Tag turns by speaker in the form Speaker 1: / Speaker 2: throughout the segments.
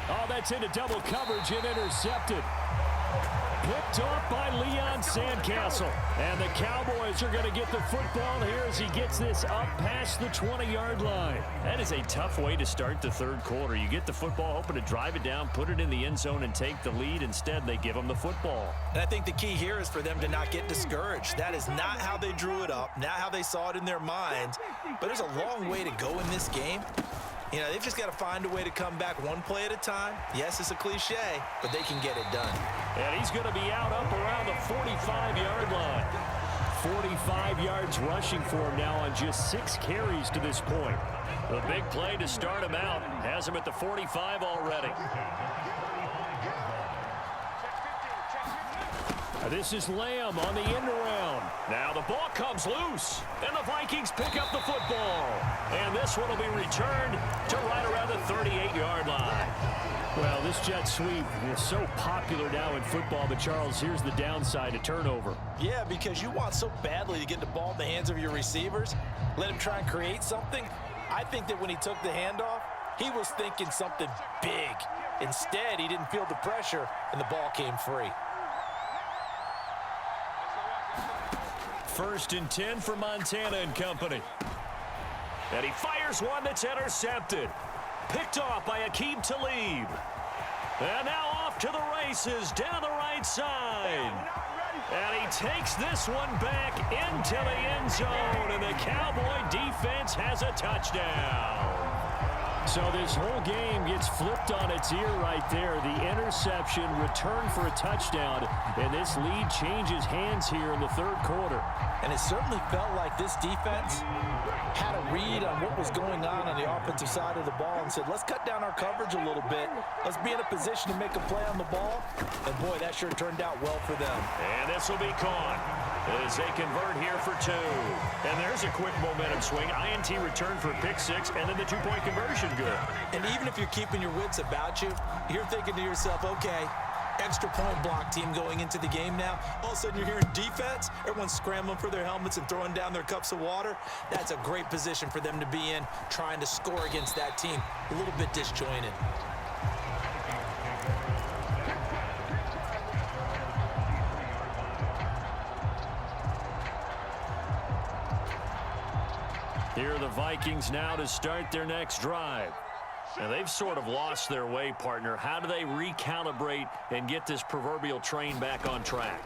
Speaker 1: Oh, that's into double coverage and intercepted. Picked off by Leon Sandcastle. And the Cowboys are going to get the football here as he gets this up past the 20-yard line.
Speaker 2: That is a tough way to start the third quarter. You get the football, hoping to drive it down, put it in the end zone, and take the lead. Instead, they give them the football.
Speaker 3: And I think the key here is for them to not get discouraged. That is not how they drew it up, not how they saw it in their minds. But there's a long way to go in this game. You know, they've just got to find a way to come back one play at a time. Yes, it's a cliche, but they can get it done.
Speaker 1: And he's going to be out up around the 45-yard line. 45 yards rushing for him now on just 6 carries to this point.
Speaker 2: The big play to start him out has him at the 45 already.
Speaker 1: This is Lamb on the end around.
Speaker 2: Now the ball comes loose, and the Vikings pick up the football. And this one will be returned to right around the 38-yard line.
Speaker 1: Well, this jet sweep is so popular now in football, but Charles, here's the downside, a turnover.
Speaker 3: Yeah, because you want so badly to get the ball in the hands of your receivers, let him try and create something. I think that when he took the handoff, he was thinking something big. Instead, he didn't feel the pressure, and the ball came free.
Speaker 2: 1st and 10 for Montana and company. And he fires one that's intercepted. Picked off by Aqib Talib. And now off to the races down the right side. And he takes this one back into the end zone. And the Cowboy defense has a touchdown.
Speaker 1: So this whole game gets flipped on its ear right there. The interception, return for a touchdown, and this lead changes hands here in the third quarter.
Speaker 3: And it certainly felt like this defense had a read on what was going on the offensive side of the ball and said, let's cut down our coverage a little bit. Let's be in a position to make a play on the ball. And, boy, that sure turned out well for them.
Speaker 2: And this will be caught as they convert here for 2. And there's a quick momentum swing. INT return for a pick 6, and then the 2-point conversion good.
Speaker 3: And even if you're keeping your wits about you, you're thinking to yourself, okay, extra point block team going into the game now. All of a sudden you're hearing defense. Everyone's scrambling for their helmets and throwing down their cups of water. That's a great position for them to be in, trying to score against that team. A little bit disjointed.
Speaker 2: Here are the Vikings now to start their next drive. And they've sort of lost their way, partner. How do they recalibrate and get this proverbial train back on track?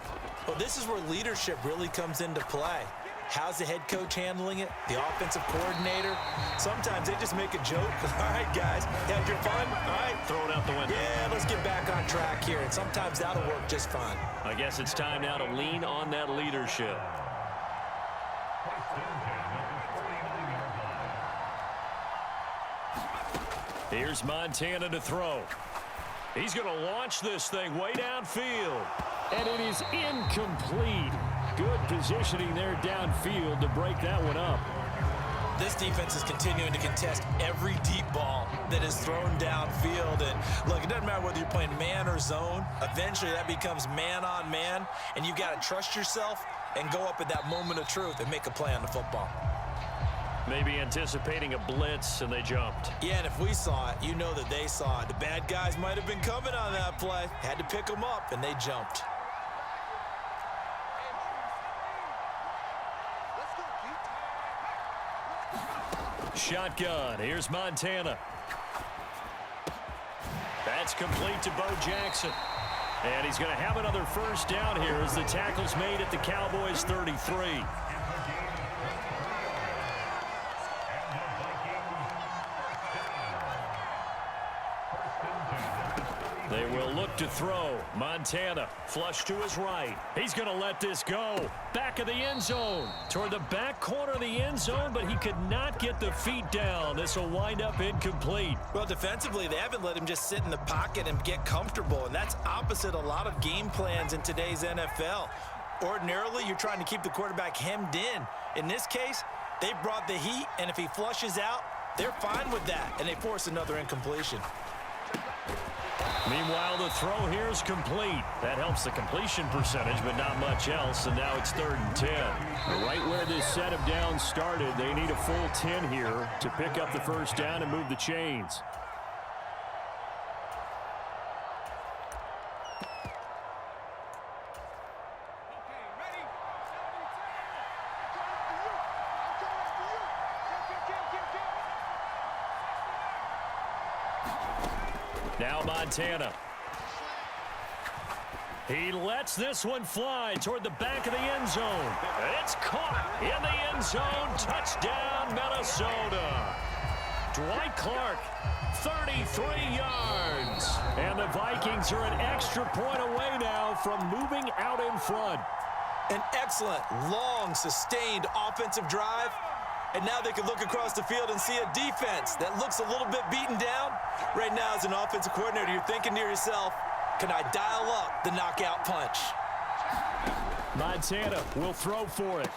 Speaker 3: Well, this is where leadership really comes into play. How's the head coach handling it? The offensive coordinator? Sometimes they just make a joke. All right, guys, had your fun? All right.
Speaker 2: Throw it out the window.
Speaker 3: Yeah, let's get back on track here. And sometimes that'll work just fine.
Speaker 2: I guess it's time now to lean on that leadership. Here's Montana to throw. He's going to launch this thing way downfield.
Speaker 1: And it is incomplete. Good positioning there downfield to break that one up.
Speaker 3: This defense is continuing to contest every deep ball that is thrown downfield. And look, it doesn't matter whether you're playing man or zone. Eventually that becomes man on man. And you've got to trust yourself and go up at that moment of truth and make a play on the football.
Speaker 2: Maybe anticipating a blitz, and they jumped.
Speaker 3: Yeah, and if we saw it, you know that they saw it. The bad guys might have been coming on that play. Had to pick them up, and they jumped.
Speaker 2: Shotgun. Here's Montana. That's complete to Bo Jackson. And he's going to have another first down here as the tackle's made at the Cowboys' 33. They will look to throw. Montana flush to his right. He's going to let this go. Back of the end zone. Toward the back corner of the end zone, but he could not get the feet down. This will wind up incomplete.
Speaker 3: Well, defensively, they haven't let him just sit in the pocket and get comfortable, and that's opposite a lot of game plans in today's NFL. Ordinarily, you're trying to keep the quarterback hemmed in. In this case, they brought the heat, and if he flushes out, they're fine with that, and they force another incompletion.
Speaker 2: Meanwhile, the throw here is complete. That helps the completion percentage, but not much else, and now it's 3rd and 10.
Speaker 1: Right where this set of downs started, they need a full 10 here to pick up the first down and move the chains. Now Montana. He lets this one fly toward the back of the end zone. It's caught in the end zone. Touchdown, Minnesota. Dwight Clark, 33 yards. And the Vikings are an extra point away now from moving out in front.
Speaker 3: An excellent, long, sustained offensive drive. And now they can look across the field and see a defense that looks a little bit beaten down. Right now, as an offensive coordinator, you're thinking to yourself, can I dial up the knockout punch?
Speaker 1: Montana will throw for it.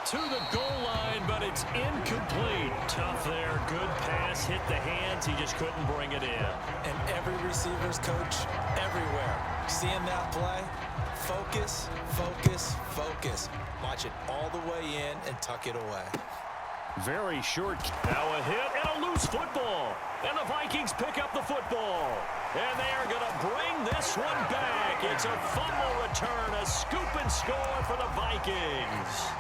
Speaker 1: To the goal line, but it's incomplete. Tough there. Good pass. Hit the hands. He just couldn't bring it in.
Speaker 3: And every receiver's coach everywhere. Seeing that play, focus, focus, focus. Watch it all the way in and tuck it away.
Speaker 1: Very short. Now a hit and a loose football. And the Vikings pick up the football. And they are going to bring this one back. It's a fumble return, a scoop and score for the Vikings.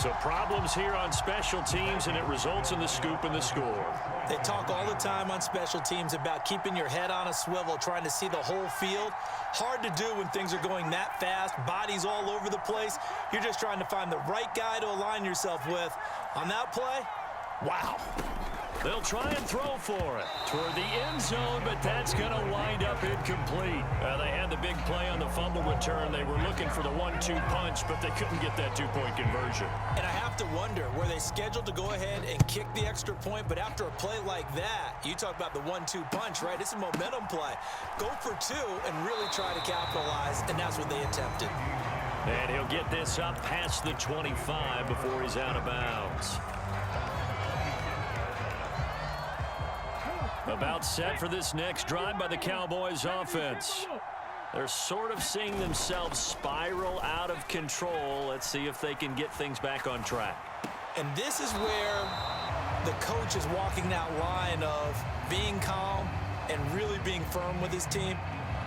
Speaker 1: So problems here on special teams, and it results in the scoop and the score.
Speaker 3: They talk all the time on special teams about keeping your head on a swivel, trying to see the whole field. Hard to do when things are going that fast, bodies all over the place. You're just trying to find the right guy to align yourself with. On that play, wow.
Speaker 1: They'll try and throw for it toward the end zone, but that's going to wind up incomplete. They had the big play on the fumble return. They were looking for the 1-2 punch, but they couldn't get that two-point conversion.
Speaker 3: And I have to wonder, were they scheduled to go ahead and kick the extra point, but after a play like that, you talk about the 1-2 punch, right? It's a momentum play. Go for two and really try to capitalize, and that's what they attempted.
Speaker 1: And he'll get this up past the 25 before he's out of bounds. About set for this next drive by the Cowboys offense. They're sort of seeing themselves spiral out of control. Let's see if they can get things back on track.
Speaker 3: And this is where the coach is walking that line of being calm and really being firm with his team.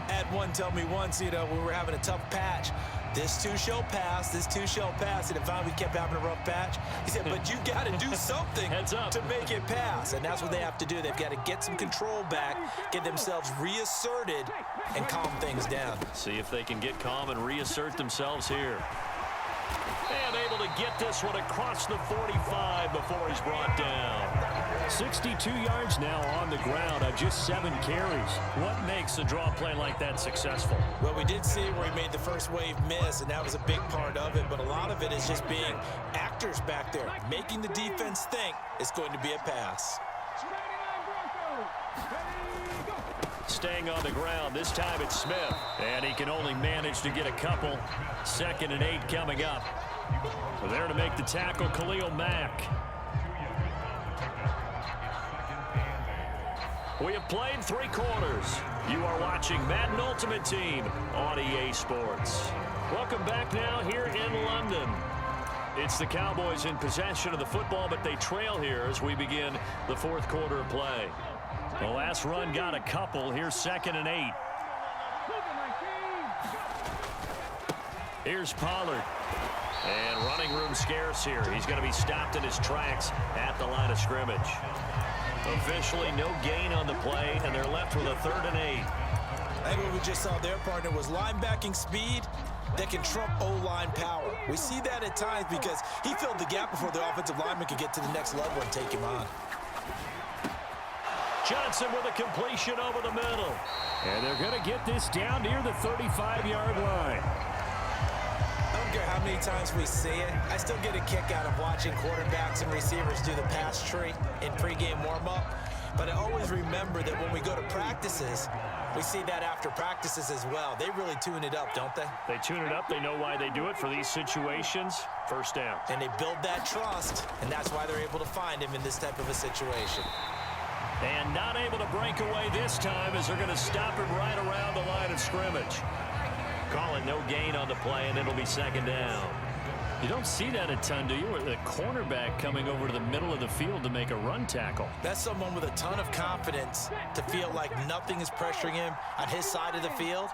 Speaker 3: I had one tell me once, we were having a tough patch. This too shall pass, this too shall pass. And finally we kept having a rough patch. He said, but you got to do something to make it pass. And that's what they have to do. They've got to get some control back, get themselves reasserted, and calm things down.
Speaker 1: See if they can get calm and reassert themselves here. And able to get this one across the 45 before he's brought down. 62 yards now on the ground on just 7 carries. What makes a draw play like that successful?
Speaker 3: Well, we did see where he made the first wave miss, and that was a big part of it. But a lot of it is just being actors back there, making the defense think it's going to be a pass.
Speaker 1: Staying on the ground, this time it's Smith. And he can only manage to get a couple. 2nd and 8 coming up. So there to make the tackle, Khalil Mack. We have played 3 quarters. You are watching Madden Ultimate Team on EA Sports. Welcome back now here in London. It's the Cowboys in possession of the football, but they trail here as we begin the 4th quarter of play. The last run got a couple. Here's 2nd and 8. Here's Pollard. And running room scarce here. He's going to be stopped in his tracks at the line of scrimmage. Officially no gain on the play, and they're left with a 3rd and 8.
Speaker 3: I think what we just saw their partner was linebacking speed that can trump O-line power. We see that at times because he filled the gap before the offensive lineman could get to the next level and take him on.
Speaker 1: Johnson with a completion over the middle. And they're going to get this down near the 35-yard line.
Speaker 3: I don't care how many times we see it. I still get a kick out of watching quarterbacks and receivers do the pass tree in pregame warm-up. But I always remember that when we go to practices, we see that after practices as well. They really tune it up, don't they?
Speaker 1: They tune it up. They know why they do it for these situations. 1st down.
Speaker 3: And they build that trust, and that's why they're able to find him in this type of a situation.
Speaker 1: And not able to break away this time as they're going to stop him right around the line of scrimmage. Calling no gain on the play, and it'll be 2nd down. You don't see that a ton, do you? Or the cornerback coming over to the middle of the field to make a run tackle.
Speaker 3: That's someone with a ton of confidence to feel like nothing is pressuring him on his side of the field.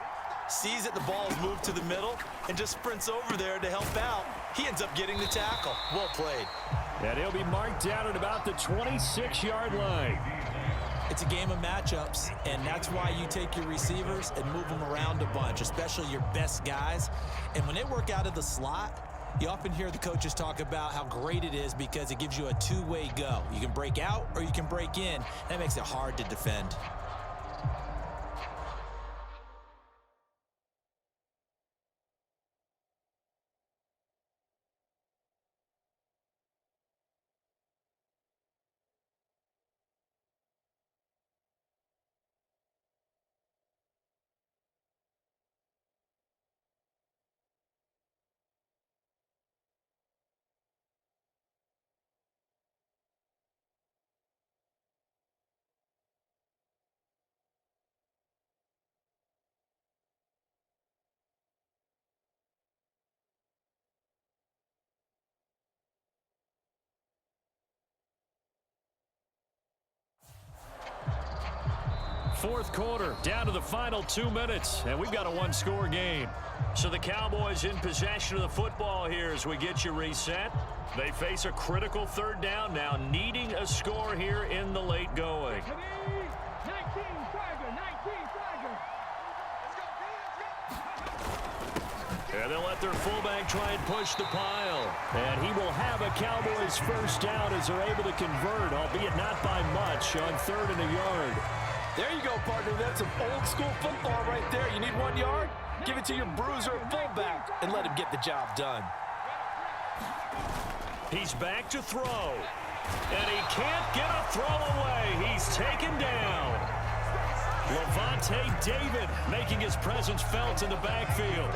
Speaker 3: Sees that the ball is moved to the middle and just sprints over there to help out. He ends up getting the tackle. Well played.
Speaker 1: And he'll be marked down at about the 26-yard line.
Speaker 3: It's a game of matchups, and that's why you take your receivers and move them around a bunch, especially your best guys. And when they work out of the slot, you often hear the coaches talk about how great it is because it gives you a two-way go. You can break out or you can break in. That makes it hard to defend.
Speaker 1: Fourth quarter, down to the final 2 minutes, and we've got a one-score game.
Speaker 2: So the Cowboys in possession of the football here as we get you reset. They face a critical third down now, needing a score here in the late going. And they'll let their fullback try and push the pile.
Speaker 1: And he will have a Cowboys first down as they're able to convert, albeit not by much, on 3rd and a yard.
Speaker 4: There you go, partner. That's some old-school football right there. You need 1 yard? Give it to your bruiser fullback and let him get the job done.
Speaker 2: He's back to throw. And he can't get a throw away. He's taken down. Levante David making his presence felt in the backfield.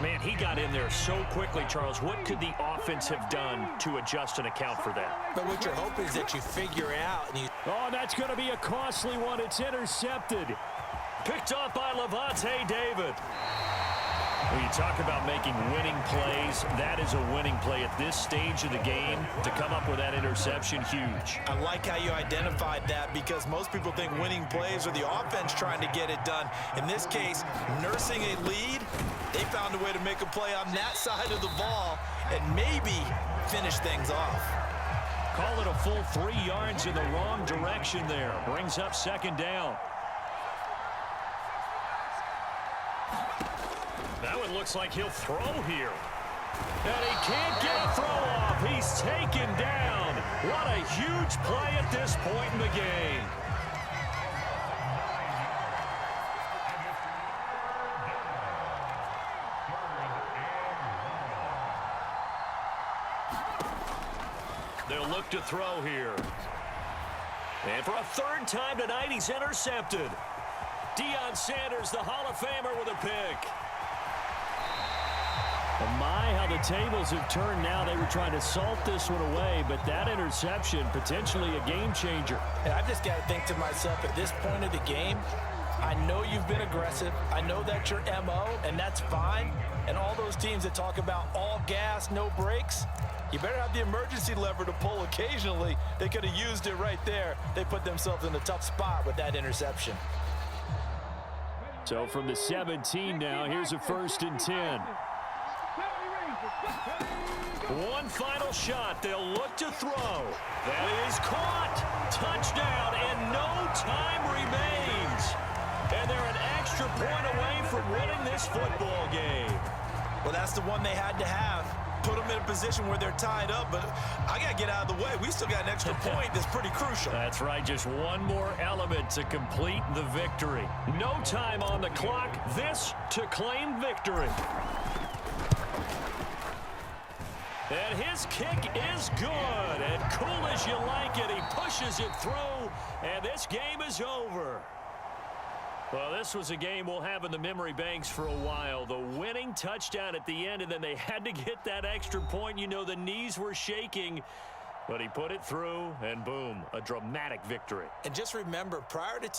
Speaker 2: Man, he got in there so quickly, Charles. What could the offense have done to adjust and account for that?
Speaker 3: But what you're hoping is that you figure out and you...
Speaker 1: Oh, that's going to be a costly one. It's intercepted.
Speaker 2: Picked up by Levante David. When you talk about making winning plays, that is a winning play at this stage of the game. To come up with that interception, huge.
Speaker 3: I like how you identified that because most people think winning plays are the offense trying to get it done. In this case, nursing a lead, they found a way to make a play on that side of the ball and maybe finish things off.
Speaker 1: Call it a full 3 yards in the wrong direction there. Brings up 2nd down.
Speaker 2: That one looks like he'll throw here. And he can't get a throw off. He's taken down. What a huge play at this point in the game. They'll look to throw here. And for a 3rd time tonight, he's intercepted. Deion Sanders, the Hall of Famer, with a pick.
Speaker 1: Well, my, how the tables have turned now. They were trying to salt this one away, but that interception, potentially a game changer.
Speaker 4: And I've just got to think to myself, at this point of the game, I know you've been aggressive. I know that's your MO, and that's fine. And all those teams that talk about all gas, no brakes, you better have the emergency lever to pull occasionally. They could have used it right there. They put themselves in a tough spot with that interception.
Speaker 1: So from the 17 now, here's a 1st and 10.
Speaker 2: One final shot. They'll look to throw. That is caught. Touchdown, and no time remains. And they're an extra point away from winning this football game.
Speaker 3: Well, that's the one they had to have. Put them in a position where they're tied up, but I got to get out of the way. We still got an extra point that's pretty crucial.
Speaker 2: That's right, just one more element to complete the victory. No time on the clock. This to claim victory. And his kick is good. And cool as you like it, he pushes it through, and this game is over. Well, this was a game we'll have in the memory banks for a while. The winning touchdown at the end, and then they had to get that extra point. You know, the knees were shaking, but he put it through, and boom, a dramatic victory.
Speaker 3: And just remember, prior to